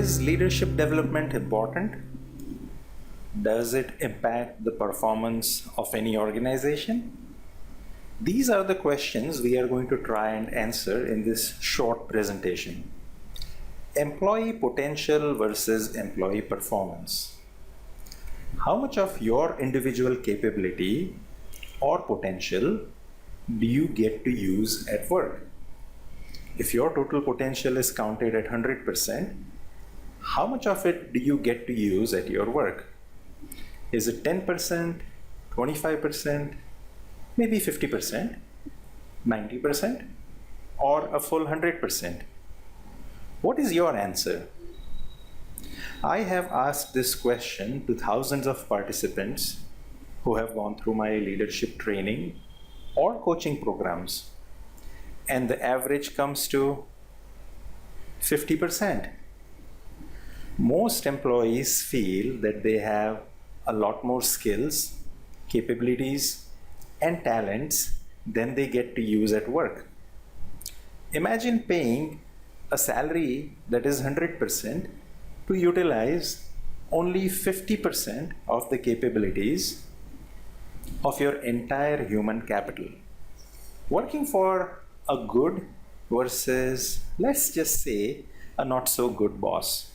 Is leadership development important? Does it impact the performance of any organization? These are the questions we are going to try and answer in this short presentation. Employee potential versus employee performance. How much of your individual capability or potential do you get to use at work? If your total potential is counted at 100%, how much of it do you get to use at your work? Is it 10%, 25%, maybe 50%, 90%, or a full 100%? What is your answer? I have asked this question to thousands of participants who have gone through my leadership training or coaching programs, and the average comes to 50%. Most employees feel that they have a lot more skills, capabilities, and talents than they get to use at work. Imagine paying a salary that is 100% to utilize only 50% of the capabilities of your entire human capital. Working for a good versus, let's just say, a not so good boss.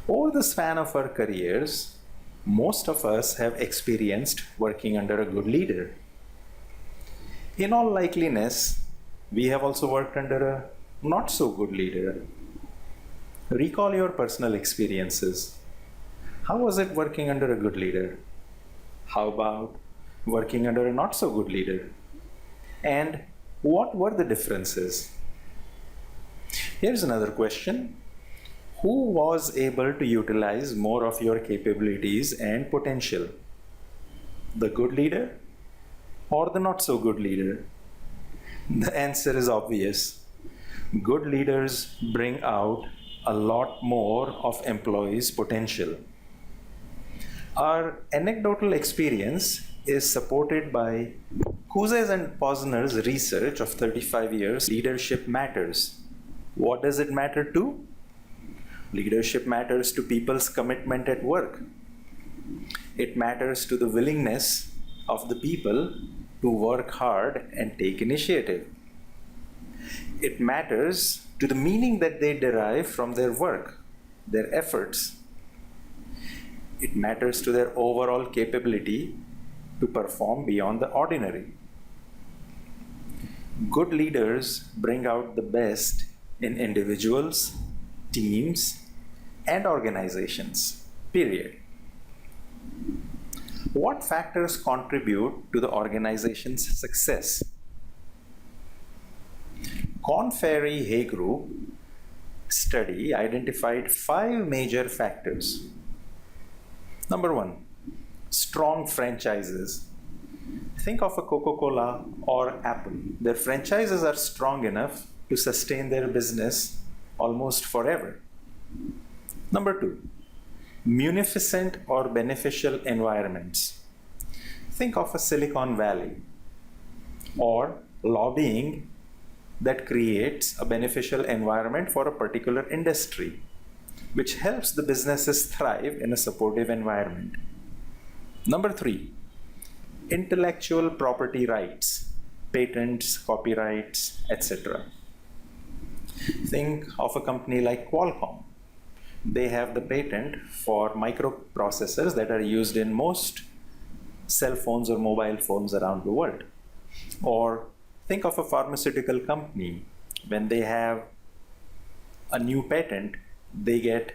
Over the span of our careers, most of us have experienced working under a good leader. In all likeliness, we have also worked under a not so good leader. Recall your personal experiences. How was it working under a good leader? How about working under a not so good leader? And what were the differences? Here's another question. Who was able to utilize more of your capabilities and potential? The good leader or the not so good leader? The answer is obvious. Good leaders bring out a lot more of employees' potential. Our anecdotal experience is supported by Kuze's and Posner's research of 35 years. Leadership matters. What does it matter to? Leadership matters to people's commitment at work. It matters to the willingness of the people to work hard and take initiative. It matters to the meaning that they derive from their work, their efforts. It matters to their overall capability to perform beyond the ordinary. Good leaders bring out the best in individuals, teams, and organizations, period. What factors contribute to the organization's success? Korn Ferry Hay Group study identified 5 major factors. Number 1, strong franchises. Think of a Coca-Cola or Apple. Their franchises are strong enough to sustain their business almost forever. Number 2, munificent or beneficial environments. Think of a Silicon Valley or lobbying that creates a beneficial environment for a particular industry, which helps the businesses thrive in a supportive environment. Number 3, intellectual property rights, patents, copyrights, etc. Think of a company like Qualcomm. They have the patent for microprocessors that are used in most cell phones or mobile phones around the world. Or think of a pharmaceutical company. When they have a new patent, they get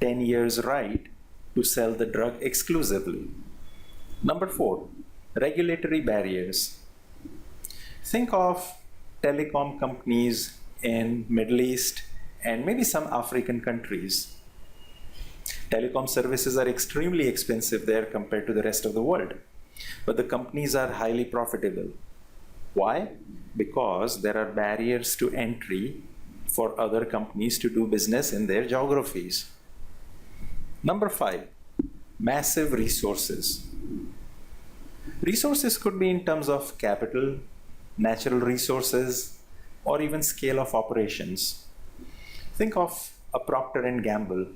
10 years right to sell the drug exclusively. Number 4, regulatory barriers. Think of telecom companies in Middle East and maybe some African countries. Telecom services are extremely expensive there compared to the rest of the world, but the companies are highly profitable. Why? Because there are barriers to entry for other companies to do business in their geographies. Number 5, massive resources. Resources could be in terms of capital, natural resources, or even scale of operations. Think of a Procter and Gamble.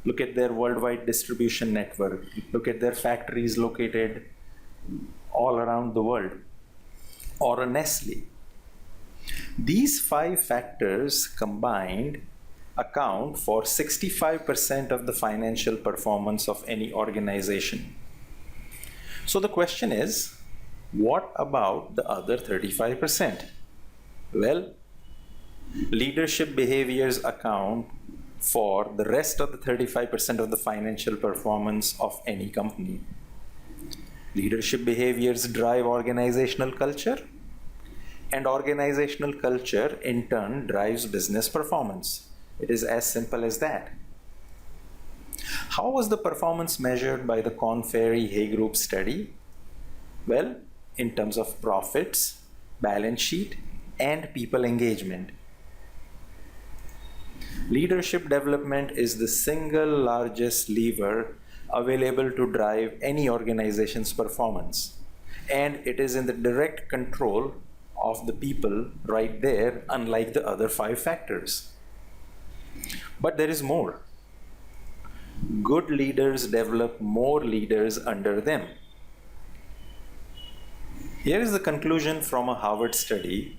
Look at their worldwide distribution network. Look at their factories located all around the world. Or a Nestle. These 5 factors combined account for 65% of the financial performance of any organization. So the question is, what about the other 35%? Well, leadership behaviors account for the rest of the 35% of the financial performance of any company. Leadership behaviors drive organizational culture, and organizational culture in turn drives business performance. It is as simple as that. How was the performance measured by the Korn Ferry Hay Group study? Well, in terms of profits, balance sheet, and people engagement. Leadership development is the single largest lever available to drive any organization's performance, and it is in the direct control of the people right there, unlike the other 5 factors. But there is more. Good leaders develop more leaders under them. Here is the conclusion from a Harvard study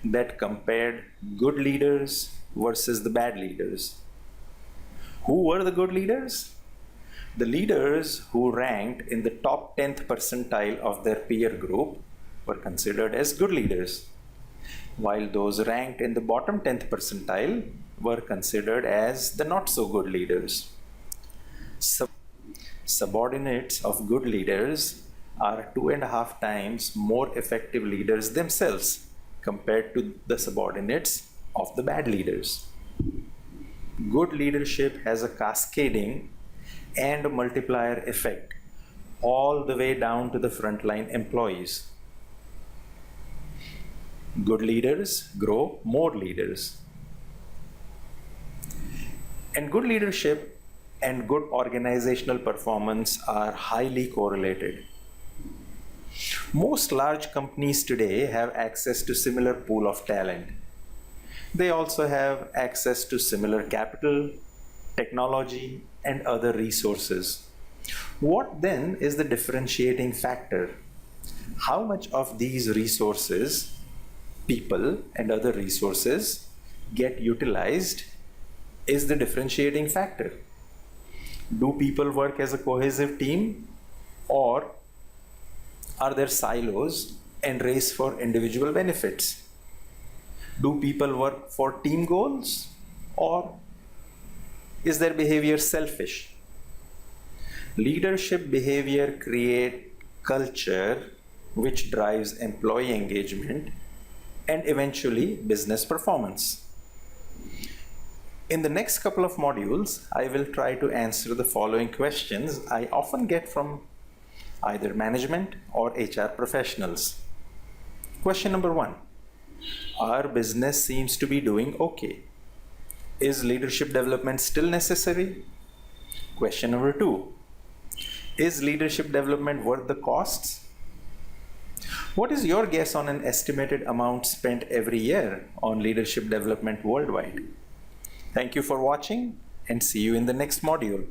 that compared good leaders versus the bad leaders. Who were the good leaders? The leaders who ranked in the top 10th percentile of their peer group were considered as good leaders, while those ranked in the bottom 10th percentile were considered as the not so good leaders. Subordinates of good leaders are 2.5 times more effective leaders themselves compared to the subordinates of the bad leaders. Good leadership has a cascading and a multiplier effect all the way down to the frontline employees. Good leaders grow more leaders. And good leadership and good organizational performance are highly correlated. Most large companies today have access to similar pool of talent. They also have access to similar capital, technology, and other resources. What then is the differentiating factor? How much of these resources, people and other resources, get utilized is the differentiating factor. Do people work as a cohesive team, or are there silos and race for individual benefits? Do people work for team goals, or is their behavior selfish? Leadership behavior creates culture which drives employee engagement and eventually business performance. In the next couple of modules, I will try to answer the following questions I often get from either management or HR professionals. Question number 1. Our business seems to be doing okay. Is leadership development still necessary? Question number 2. Is leadership development worth the costs? What is your guess on an estimated amount spent every year on leadership development worldwide? Thank you for watching, and see you in the next module.